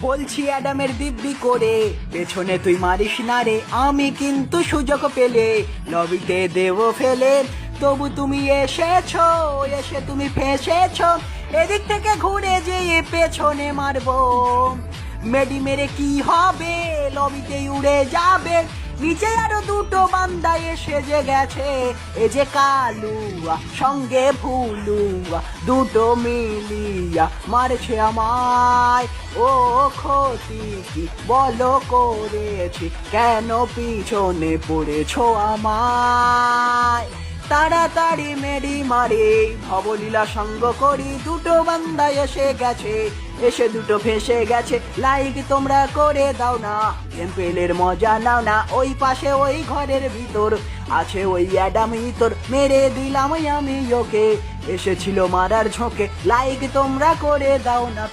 বলছি অ্যাডামের দিব্যি করে পেছনে তুই মারিস না রে, আমি কিন্তু সুযোগ পেলে লবিতে দেব ফেলে, তবু তুমি এসেছো, এসে তুমি ফেসেছো, এদিক থেকে ঘুরে যেয়ে পেছনে মারবো। মেডি মেরে কি হবে, লবিতেই উড়ে যাবে, নিচে আরো দুটো বান্দা এসে যে গেছে, এ যে কালুয়া সঙ্গে ভুলুয়া, দুটো মিলিয়া মারছে আমায়। ও ক্ষতি কি বলো করেছি, কেন পিছনে পড়েছো আমায়? তাড়াতাড়ি মেরি মারে ভবলীলা সঙ্গ করি, দুটো বান্দা এসে গেছে, এসে দুটো ফেসে গেছে, লাইক তোমরা করে দাও না, টেম্পেলের মজা নাও না, ওই পাশে ওই ঘরের ভিতর আছে ওই অ্যাডাম ইতর, মেরে দিলাম আমি ওকে, এসেছিল মারার ঝোঁকে, লাইক তোমরা করে দাও না।